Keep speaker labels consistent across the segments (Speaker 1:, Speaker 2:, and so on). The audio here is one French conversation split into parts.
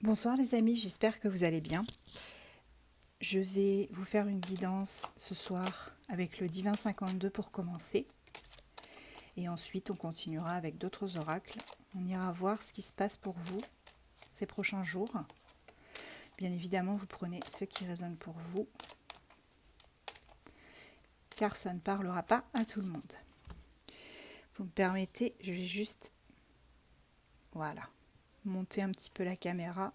Speaker 1: Bonsoir les amis, j'espère que vous allez bien. Je vais vous faire une guidance ce soir avec le Divin 52 pour commencer. Et ensuite, on continuera avec d'autres oracles. On ira voir ce qui se passe pour vous ces prochains jours. Bien évidemment, vous prenez ce qui résonne pour vous, car ça ne parlera pas à tout le monde. Vous me permettez, je vais juste, voilà, monter un petit peu la caméra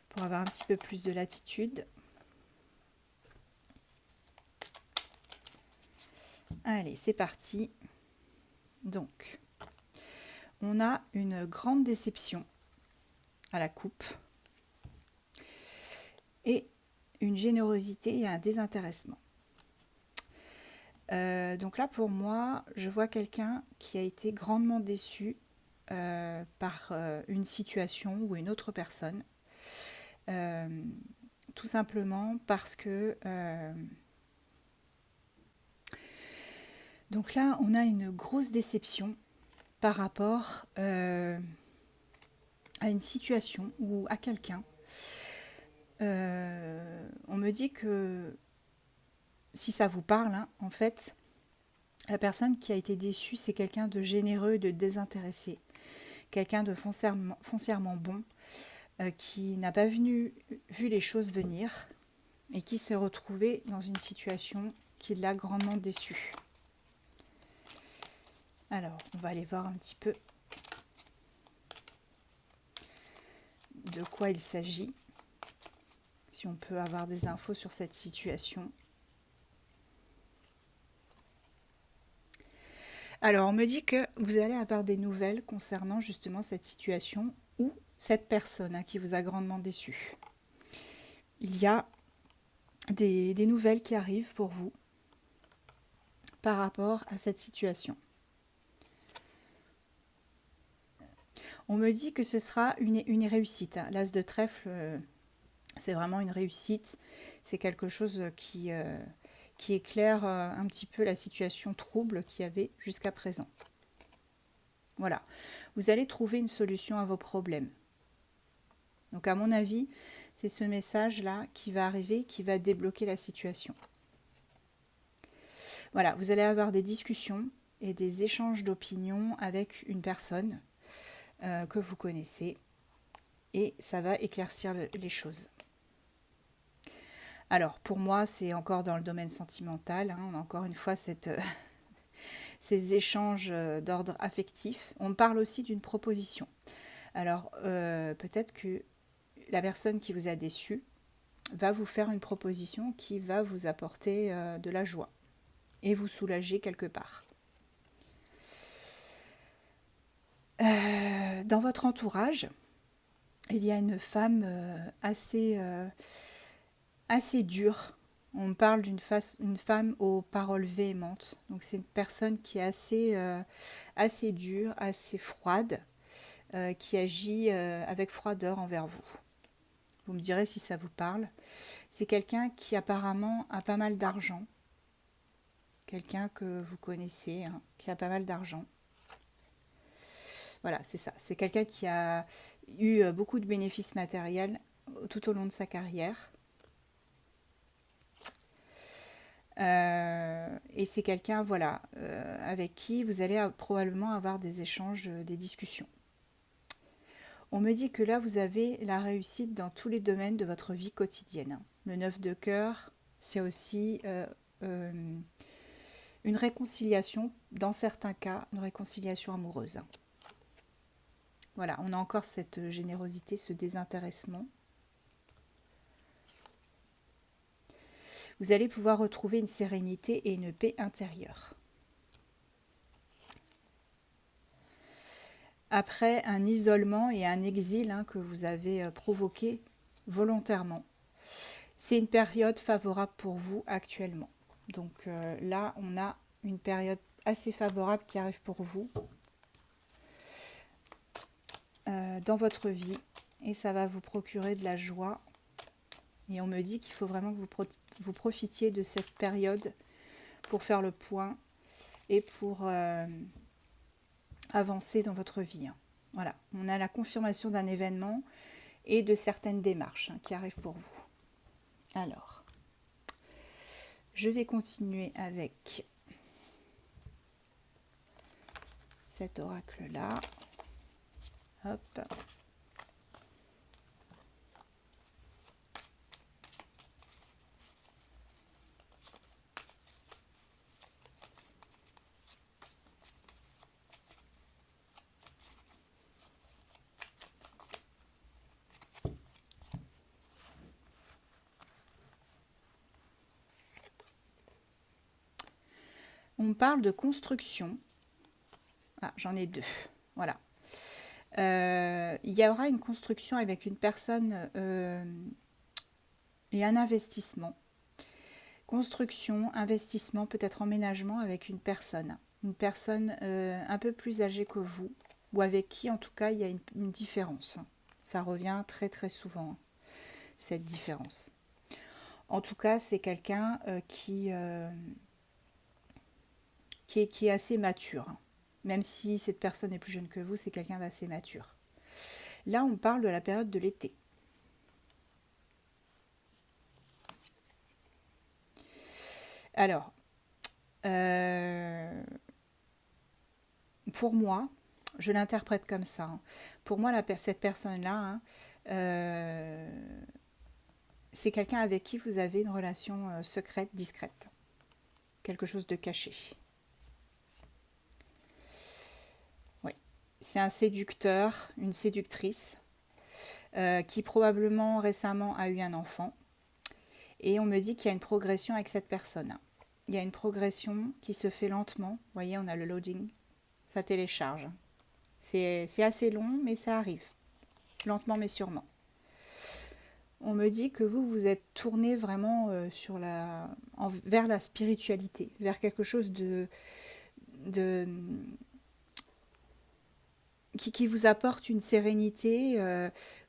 Speaker 1: pour avoir un petit peu plus de latitude. Allez, c'est parti. Donc, on a une grande déception à la coupe et une générosité et un désintéressement. Donc là, pour moi, je vois quelqu'un qui a été grandement déçu par une situation ou une autre personne. Tout simplement parce que... donc là, on a une grosse déception par rapport à une situation ou à quelqu'un. On me dit que si ça vous parle, hein, en fait, la personne qui a été déçue, c'est quelqu'un de généreux et de désintéressé, quelqu'un de foncièrement bon, qui n'a pas vu les choses venir et qui s'est retrouvé dans une situation qui l'a grandement déçu. Alors, on va aller voir un petit peu de quoi il s'agit, si on peut avoir des infos sur cette situation. Alors, on me dit que vous allez avoir des nouvelles concernant justement cette situation ou cette personne qui vous a grandement déçu. Il y a des nouvelles qui arrivent pour vous par rapport à cette situation. On me dit que ce sera une réussite. L'as de trèfle, c'est vraiment une réussite. C'est quelque chose qui éclaire un petit peu la situation trouble qu'il y avait jusqu'à présent. Voilà. Vous allez trouver une solution à vos problèmes. Donc à mon avis, c'est ce message-là qui va arriver, qui va débloquer la situation. Voilà, vous allez avoir des discussions et des échanges d'opinions avec une personne que vous connaissez et ça va éclaircir les choses. Alors pour moi, c'est encore dans le domaine sentimental, hein, on a encore une fois ces échanges d'ordre affectif. On me parle aussi d'une proposition. Alors peut-être que la personne qui vous a déçu va vous faire une proposition qui va vous apporter de la joie et vous soulager quelque part. Dans votre entourage, il y a une femme assez dure. On me parle d'une femme aux paroles véhémentes. Donc c'est une personne qui est assez dure, assez froide, qui agit avec froideur envers vous. Vous me direz si ça vous parle. C'est quelqu'un qui apparemment a pas mal d'argent. Quelqu'un que vous connaissez, hein, qui a pas mal d'argent. Voilà, c'est ça. C'est quelqu'un qui a eu beaucoup de bénéfices matériels tout au long de sa carrière. Et c'est quelqu'un, voilà, avec qui vous allez probablement avoir des échanges, des discussions. On me dit que là, vous avez la réussite dans tous les domaines de votre vie quotidienne. Le 9 de cœur, c'est aussi une réconciliation, dans certains cas, une réconciliation amoureuse. Voilà, on a encore cette générosité, ce désintéressement. Vous allez pouvoir retrouver une sérénité et une paix intérieure. Après un isolement et un exil que vous avez provoqué volontairement. C'est une période favorable pour vous actuellement. Donc là, on a une période assez favorable qui arrive pour vous dans votre vie et ça va vous procurer de la joie. Et on me dit qu'il faut vraiment que vous profitiez de cette période pour faire le point et pour avancer dans votre vie. Voilà, on a la confirmation d'un événement et de certaines démarches qui arrivent pour vous. Alors, je vais continuer avec cet oracle-là. Hop. On parle de construction. Ah, j'en ai deux. Voilà. Il y aura une construction avec une personne et un investissement. Construction, investissement, peut-être emménagement avec une personne. Une personne un peu plus âgée que vous, ou avec qui en tout cas il y a une différence. Ça revient très très souvent, cette différence. En tout cas, c'est quelqu'un qui est assez mature. Même si cette personne est plus jeune que vous, c'est quelqu'un d'assez mature. Là, on parle de la période de l'été. Alors, pour moi, je l'interprète comme ça. Hein. Pour moi, cette personne-là, hein, c'est quelqu'un avec qui vous avez une relation secrète, discrète. Quelque chose de caché. Oui. C'est un séducteur, une séductrice, qui probablement récemment a eu un enfant. Et on me dit qu'il y a une progression avec cette personne. Il y a une progression qui se fait lentement. Vous voyez, on a le loading. Ça télécharge. C'est assez long, mais ça arrive. Lentement, mais sûrement. On me dit que vous êtes tourné vraiment vers la spiritualité, vers quelque chose qui vous apporte une sérénité.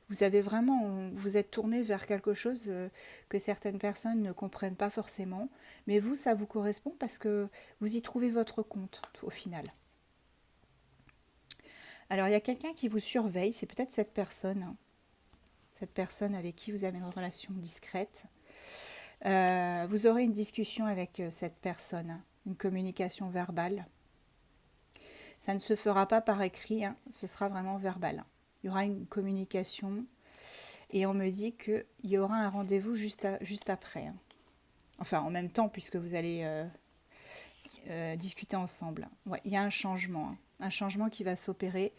Speaker 1: Vous êtes tourné vers quelque chose que certaines personnes ne comprennent pas forcément, mais vous, ça vous correspond parce que vous y trouvez votre compte au final. Alors, il y a quelqu'un qui vous surveille, c'est peut-être cette personne avec qui vous avez une relation discrète. Vous aurez une discussion avec cette personne, une communication verbale. Ça ne se fera pas par écrit, hein, ce sera vraiment verbal. Il y aura une communication et on me dit qu'il y aura un rendez-vous juste après. Hein. Enfin, en même temps, puisque vous allez discuter ensemble. Ouais, il y a un changement qui va s'opérer.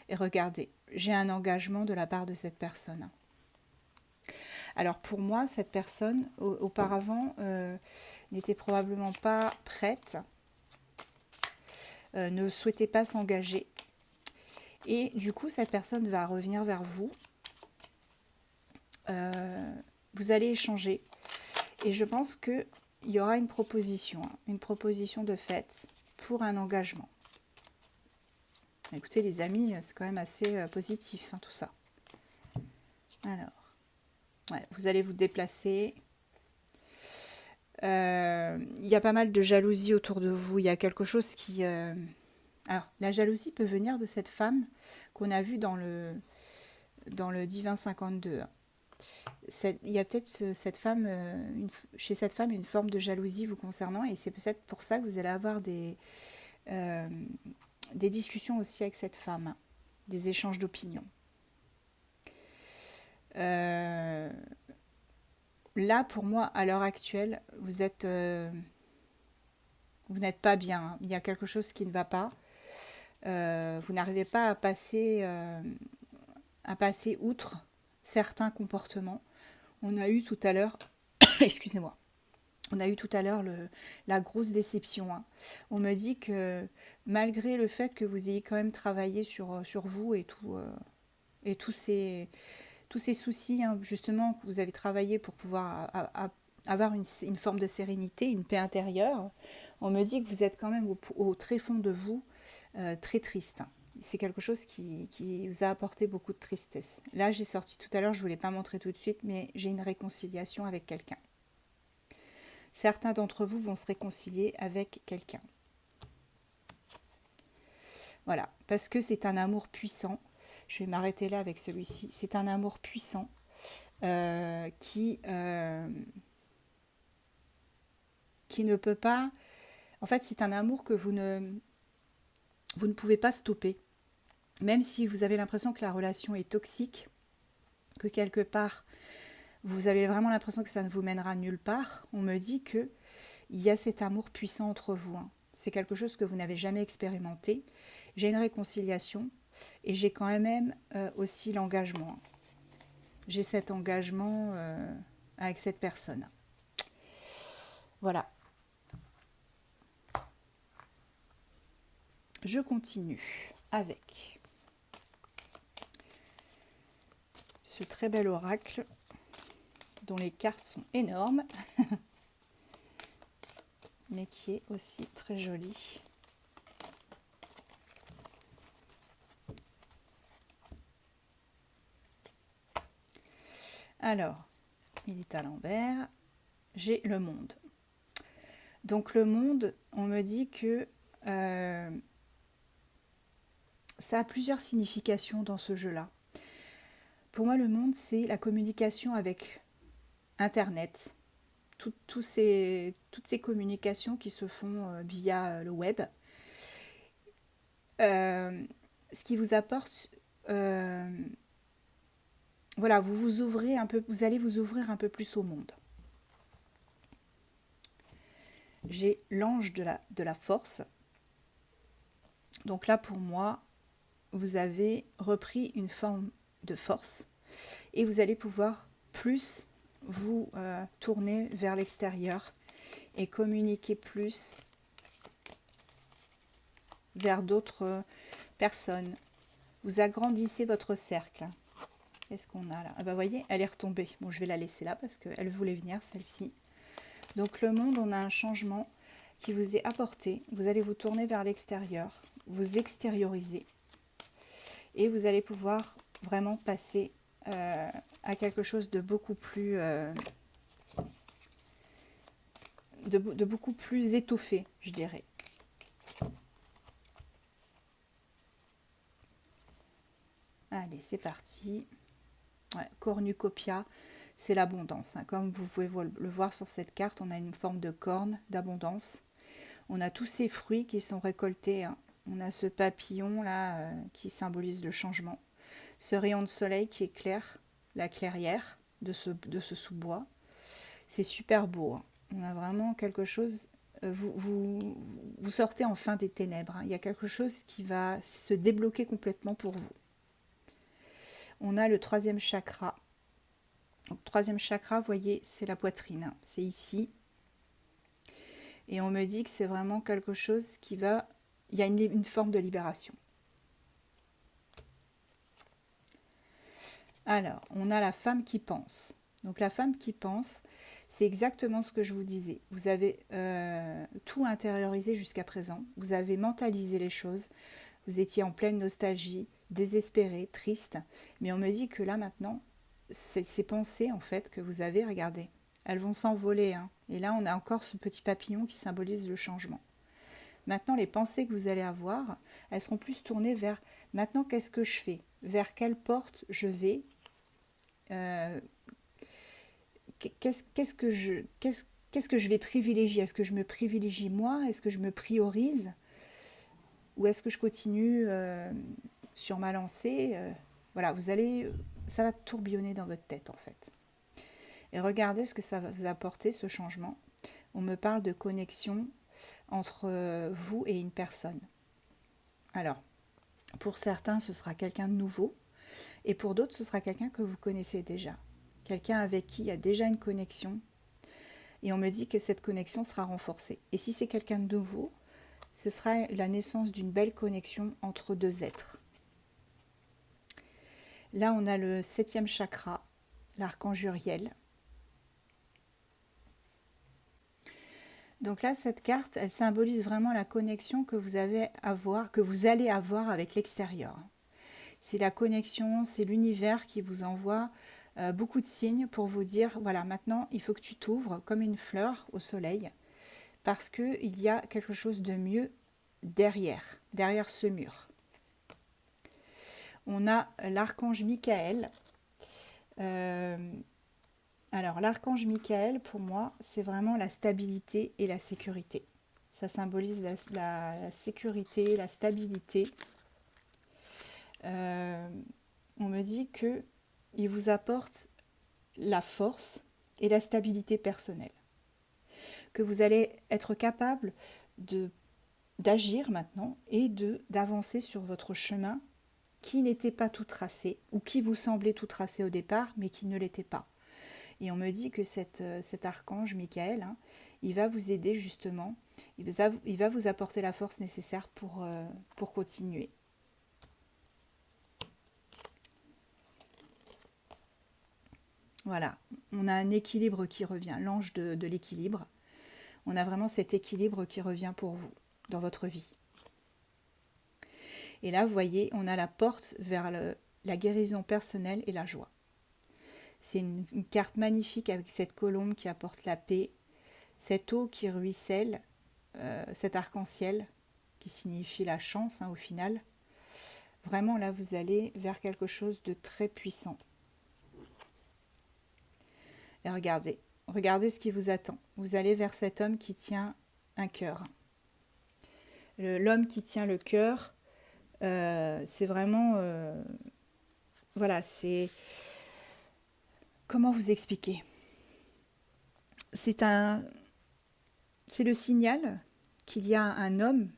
Speaker 1: Et regardez, j'ai un engagement de la part de cette personne. Alors pour moi, cette personne, auparavant, n'était probablement pas prête, ne souhaitait pas s'engager. Et du coup, cette personne va revenir vers vous. Vous allez échanger. Et je pense qu'il y aura une proposition de fait pour un engagement. Écoutez les amis, c'est quand même assez positif tout ça. Alors, ouais, vous allez vous déplacer. Il y a pas mal de jalousie autour de vous. Il y a quelque chose qui... Alors, la jalousie peut venir de cette femme qu'on a vue dans le Divin 52. Il y a peut-être chez cette femme une forme de jalousie vous concernant et c'est peut-être pour ça que vous allez avoir des discussions aussi avec cette femme, des échanges d'opinions. Là, pour moi, à l'heure actuelle, vous n'êtes pas bien. Hein. Il y a quelque chose qui ne va pas. Vous n'arrivez pas à passer outre certains comportements. On a eu tout à l'heure, excusez-moi, la grosse déception. Hein. On me dit que malgré le fait que vous ayez quand même travaillé sur vous et tous ces soucis, hein, justement, que vous avez travaillé pour pouvoir avoir une forme de sérénité, une paix intérieure, on me dit que vous êtes quand même au très fond de vous très triste. C'est quelque chose qui vous a apporté beaucoup de tristesse. Là, j'ai sorti tout à l'heure, je ne vous l'ai pas montré tout de suite, mais j'ai une réconciliation avec quelqu'un. Certains d'entre vous vont se réconcilier avec quelqu'un. Voilà, parce que c'est un amour puissant, Je vais m'arrêter là avec celui-ci. C'est un amour puissant qui ne peut pas... En fait, c'est un amour que vous ne pouvez pas stopper. Même si vous avez l'impression que la relation est toxique, que quelque part, vous avez vraiment l'impression que ça ne vous mènera nulle part, on me dit que il y a cet amour puissant entre vous. Hein. C'est quelque chose que vous n'avez jamais expérimenté. J'ai une réconciliation et j'ai quand même aussi l'engagement. J'ai cet engagement avec cette personne. Voilà. Je continue avec ce très bel oracle dont les cartes sont énormes, mais qui est aussi très joli. Alors, il est à l'envers. J'ai le monde. Donc le monde, on me dit que ça a plusieurs significations dans ce jeu-là. Pour moi, le monde, c'est la communication avec Internet, toutes ces communications qui se font via le web. Ce qui vous apporte, voilà, vous allez vous ouvrir un peu plus au monde. J'ai l'ange de la force. Donc là, pour moi, vous avez repris une forme de force et vous allez pouvoir plus vous tourner vers l'extérieur et communiquer plus vers d'autres personnes. Vous agrandissez votre cercle. Qu'est-ce qu'on a là? Ah bah vous voyez, elle est retombée. Bon, je vais la laisser là parce qu'elle voulait venir, celle-ci. Donc le monde, on a un changement qui vous est apporté. Vous allez vous tourner vers l'extérieur, vous extérioriser. Et vous allez pouvoir vraiment passer à quelque chose de beaucoup plus... de beaucoup plus étoffé, je dirais. Allez, c'est parti. Ouais, cornucopia, c'est l'abondance. Hein. Comme vous pouvez le voir sur cette carte, on a une forme de corne d'abondance. On a tous ces fruits qui sont récoltés. Hein. On a ce papillon là qui symbolise le changement. Ce rayon de soleil qui éclaire la clairière de ce sous-bois. C'est super beau. Hein. On a vraiment quelque chose... vous sortez enfin des ténèbres. Hein. Il y a quelque chose qui va se débloquer complètement pour vous. On a le troisième chakra. Donc, troisième chakra, vous voyez, c'est la poitrine. C'est ici. Et on me dit que c'est vraiment quelque chose qui va... Il y a une forme de libération. Alors, on a la femme qui pense. Donc la femme qui pense, c'est exactement ce que je vous disais. Vous avez tout intériorisé jusqu'à présent. Vous avez mentalisé les choses. Vous étiez en pleine nostalgie, désespéré, triste. Mais on me dit que là maintenant, ces pensées en fait que vous avez, regardez, elles vont s'envoler. Hein. Et là, on a encore ce petit papillon qui symbolise le changement. Maintenant, les pensées que vous allez avoir, elles seront plus tournées vers maintenant, qu'est-ce que je fais? Vers quelle porte je vais? Qu'est-ce que je vais privilégier? Est-ce que je me privilégie moi? Est-ce que je me priorise? Ou est-ce que je continue sur ma lancée? Voilà, ça va tourbillonner dans votre tête en fait. Et regardez ce que ça va vous apporter, ce changement. On me parle de connexion entre vous et une personne. Alors, pour certains, ce sera quelqu'un de nouveau. Et pour d'autres, ce sera quelqu'un que vous connaissez déjà. Quelqu'un avec qui il y a déjà une connexion. Et on me dit que cette connexion sera renforcée. Et si c'est quelqu'un de nouveau, ce sera la naissance d'une belle connexion entre deux êtres. Là, on a le 7e chakra, l'archange Uriel. Donc là, cette carte, elle symbolise vraiment la connexion que vous allez avoir avec l'extérieur. C'est la connexion, c'est l'univers qui vous envoie beaucoup de signes pour vous dire, voilà, maintenant, il faut que tu t'ouvres comme une fleur au soleil, parce qu'il y a quelque chose de mieux derrière ce mur. on a l'archange Michael. Alors, l'archange Michael, pour moi, c'est vraiment la stabilité et la sécurité. Ça symbolise la sécurité, la stabilité. On me dit que il vous apporte la force et la stabilité personnelle. Que vous allez être capable d'agir maintenant et d'avancer sur votre chemin qui n'était pas tout tracé ou qui vous semblait tout tracé au départ mais qui ne l'était pas. Et on me dit que cet archange Michael, hein, il va vous aider justement, il va vous apporter la force nécessaire pour continuer. Voilà, on a un équilibre qui revient, l'ange de l'équilibre. On a vraiment cet équilibre qui revient pour vous, dans votre vie. Et là, vous voyez, on a la porte vers la guérison personnelle et la joie. C'est une carte magnifique avec cette colombe qui apporte la paix, cette eau qui ruisselle, cet arc-en-ciel qui signifie la chance, hein, au final. Vraiment, là, vous allez vers quelque chose de très puissant. Et regardez ce qui vous attend. Vous allez vers cet homme qui tient un cœur. L'homme qui tient le cœur, c'est vraiment... voilà, c'est... Comment vous expliquer? C'est le signal qu'il y a un homme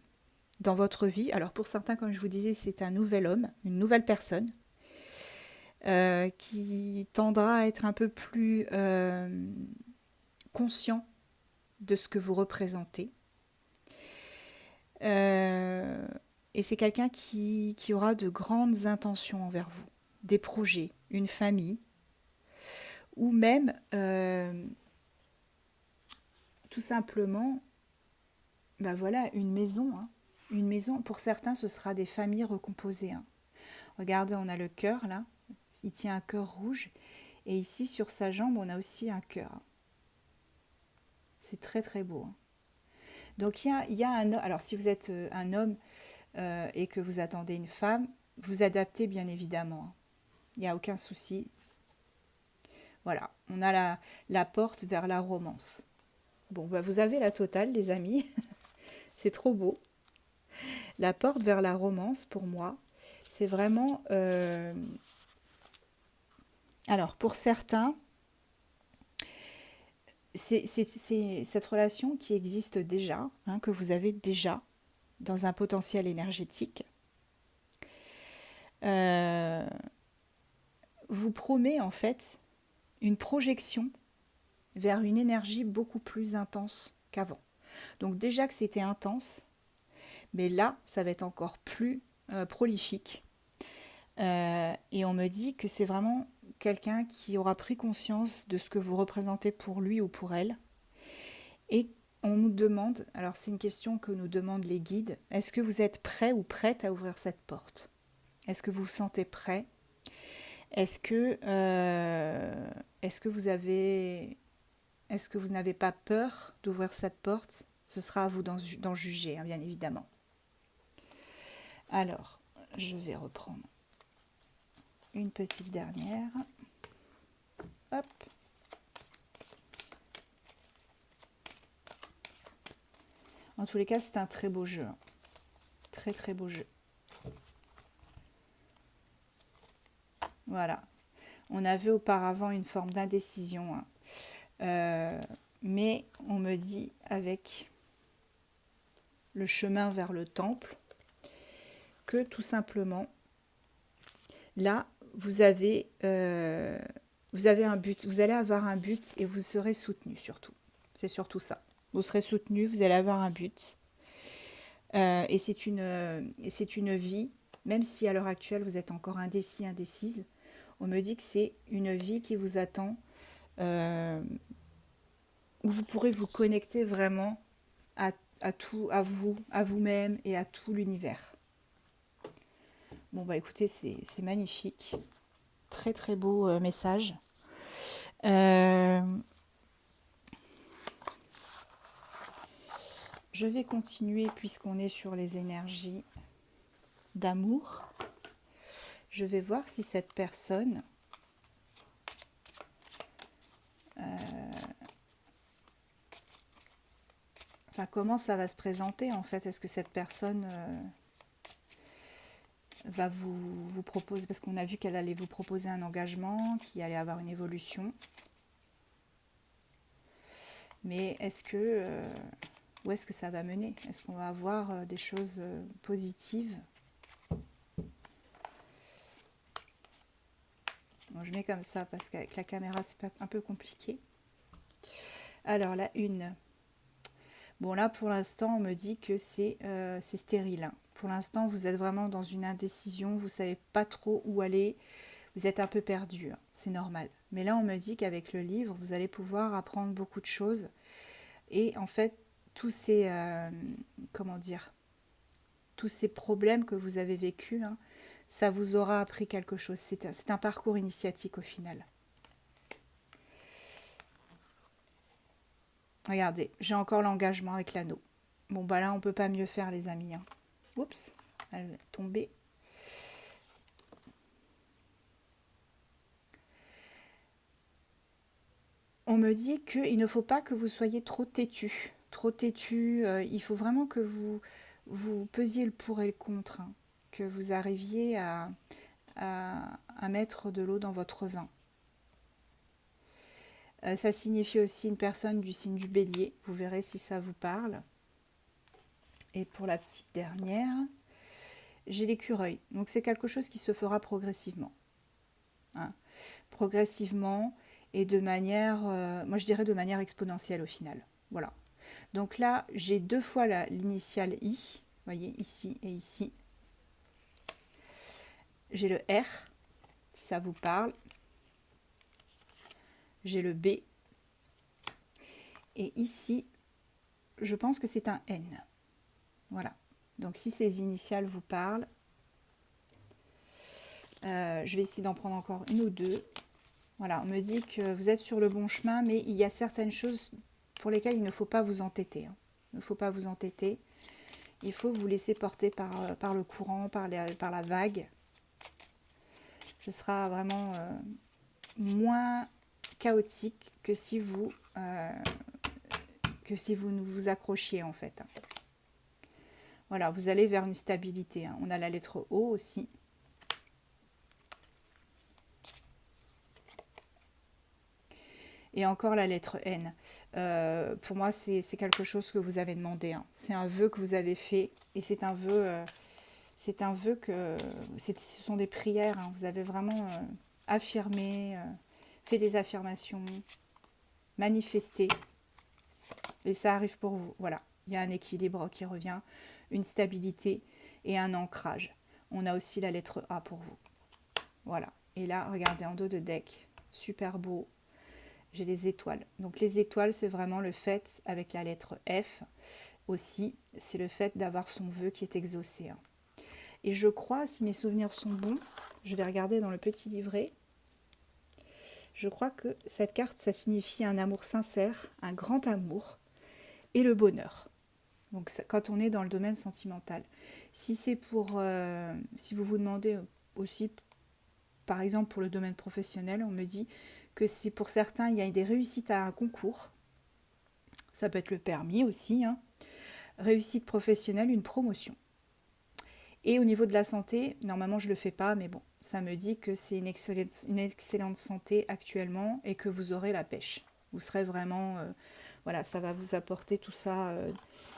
Speaker 1: dans votre vie. Alors pour certains, comme je vous disais, c'est un nouvel homme, une nouvelle personne, qui tendra à être un peu plus conscient de ce que vous représentez. Et c'est quelqu'un qui aura de grandes intentions envers vous, des projets, une famille, ou même tout simplement, ben voilà, une maison. Hein. Une maison, pour certains, ce sera des familles recomposées. Hein. Regardez, on a le cœur là, il tient un cœur rouge, et ici sur sa jambe, on a aussi un cœur. C'est très très beau. Hein. Donc il y a un... Alors si vous êtes un homme et que vous attendez une femme, vous adaptez bien évidemment. Hein. Il n'y a aucun souci. Voilà, on a la porte vers la romance. Bon, bah vous avez la totale, les amis. C'est trop beau. La porte vers la romance, pour moi, c'est vraiment... Alors, pour certains, c'est cette relation qui existe déjà, hein, que vous avez déjà dans un potentiel énergétique. Vous promet en fait une projection vers une énergie beaucoup plus intense qu'avant. Donc déjà que c'était intense, mais là, ça va être encore plus prolifique. Et on me dit que c'est vraiment quelqu'un qui aura pris conscience de ce que vous représentez pour lui ou pour elle. Et on nous demande, alors c'est une question que nous demandent les guides, est-ce que vous êtes prêt ou prête à ouvrir cette porte? Est-ce que vous vous sentez prêt? Est-ce que vous n'avez pas peur d'ouvrir cette porte? Ce sera à vous d'en juger, hein, bien évidemment. Alors, je vais reprendre une petite dernière. Hop. En tous les cas, c'est un très beau jeu. Très très beau jeu. Voilà. On avait auparavant une forme d'indécision. Hein. Mais on me dit avec le chemin vers le temple que tout simplement, là, vous avez un but. Vous allez avoir un but et vous serez soutenu surtout. C'est surtout ça. Vous serez soutenu, vous allez avoir un but. Et c'est une vie, même si à l'heure actuelle vous êtes encore indécis, indécise, on me dit que c'est une vie qui vous attend, où vous pourrez vous connecter vraiment à tout, à vous, à vous-même et à tout l'univers. Bon bah écoutez, c'est magnifique. Très très beau message. Je vais continuer puisqu'on est sur les énergies d'amour. Je vais voir si cette personne enfin, comment ça va se présenter en fait. Est-ce que cette personne va vous proposer, parce qu'on a vu qu'elle allait vous proposer un engagement, qu'il allait avoir une évolution. Mais est-ce que où est-ce que ça va mener? Est-ce qu'on va avoir des choses positives? Bon, je mets comme ça parce qu'avec la caméra c'est un peu compliqué. Alors la une. Bon là pour l'instant on me dit que c'est stérile. Hein. Pour l'instant vous êtes vraiment dans une indécision, vous ne savez pas trop où aller, vous êtes un peu perdu, hein. C'est normal. Mais là on me dit qu'avec le livre vous allez pouvoir apprendre beaucoup de choses. Et en fait tous ces comment dire, tous ces problèmes que vous avez vécus, hein, ça vous aura appris quelque chose. C'est un parcours initiatique au final. Regardez, j'ai encore l'engagement avec l'anneau. Bon, bah là, on peut pas mieux faire, les amis. Hein. Oups, elle est tombée. On me dit qu'il ne faut pas que vous soyez trop têtu. Trop têtu, il faut vraiment que vous pesiez le pour et le contre. Hein, que vous arriviez à mettre de l'eau dans votre vin. Ça signifie aussi une personne du signe du bélier. Vous verrez si ça vous parle. Et pour la petite dernière, j'ai l'écureuil. Donc c'est quelque chose qui se fera progressivement. Hein. Progressivement et de manière, moi je dirais de manière exponentielle au final. Voilà. Donc là, j'ai deux fois l'initiale I. Vous voyez, ici et ici. J'ai le R, si ça vous parle. J'ai le B. Et ici, je pense que c'est un N. Voilà. Donc si ces initiales vous parlent, je vais essayer d'en prendre encore une ou deux. Voilà, on me dit que vous êtes sur le bon chemin, mais il y a certaines choses pour lesquelles il ne faut pas vous entêter. Hein. Il ne faut pas vous entêter. Il faut vous laisser porter par le courant, par la vague. Ce sera vraiment moins chaotique que si vous ne vous accrochiez en fait. Voilà, vous allez vers une stabilité. Hein. On a la lettre O aussi. Et encore la lettre N. Pour moi, c'est quelque chose que vous avez demandé. Hein. C'est un vœu que vous avez fait. Et c'est un vœu que... ce sont des prières. Hein. Vous avez vraiment affirmé, fait des affirmations, manifesté. Et ça arrive pour vous. Voilà. Il y a un équilibre qui revient, une stabilité et un ancrage. On a aussi la lettre A pour vous. Voilà. Et là, regardez en dos de deck. Super beau. J'ai les étoiles. Donc les étoiles, c'est vraiment le fait, avec la lettre F aussi, c'est le fait d'avoir son vœu qui est exaucé. Hein. Et je crois, si mes souvenirs sont bons, je vais regarder dans le petit livret, je crois que cette carte, ça signifie un amour sincère, un grand amour et le bonheur. Donc quand on est dans le domaine sentimental. Si c'est pour, si vous vous demandez aussi, par exemple pour le domaine professionnel, on me dit que si pour certains, il y a des réussites à un concours, ça peut être le permis aussi, hein, réussite professionnelle, une promotion. Et au niveau de la santé, normalement je ne le fais pas, mais bon, ça me dit que c'est une excellente santé actuellement et que vous aurez la pêche. Vous serez vraiment, voilà, ça va vous apporter tout ça,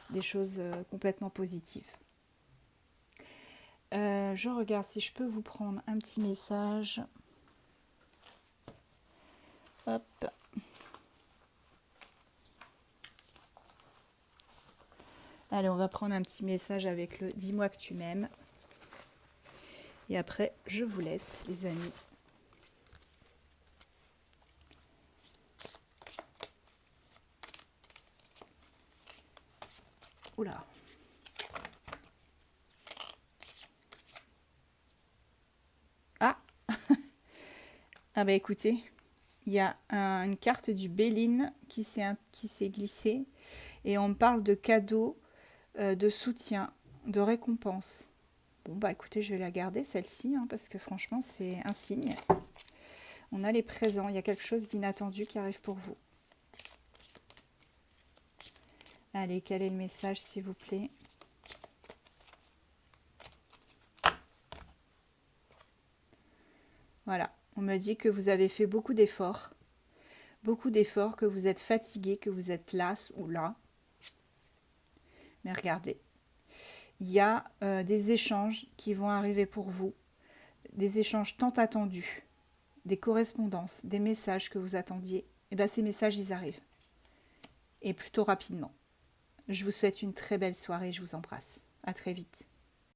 Speaker 1: des choses complètement positives. Je regarde si je peux vous prendre un petit message. Hop. Allez, on va prendre un petit message avec le « Dis-moi que tu m'aimes ». Et après, je vous laisse, les amis. Oula. Ah. Ah bah écoutez, il y a une carte du Béline qui s'est glissée. Et on me parle de cadeaux, de soutien, de récompense. Bon, bah écoutez, je vais la garder celle-ci, hein, parce que franchement, c'est un signe. On a les présents, il y a quelque chose d'inattendu qui arrive pour vous. Allez, quel est le message, s'il vous plaît? Voilà, on me dit que vous avez fait beaucoup d'efforts, que vous êtes fatigué, que vous êtes las ou là. Mais regardez, il y a des échanges qui vont arriver pour vous, des échanges tant attendus, des correspondances, des messages que vous attendiez. Et bien ces messages, ils arrivent. Et plutôt rapidement. Je vous souhaite une très belle soirée, je vous embrasse. À très vite.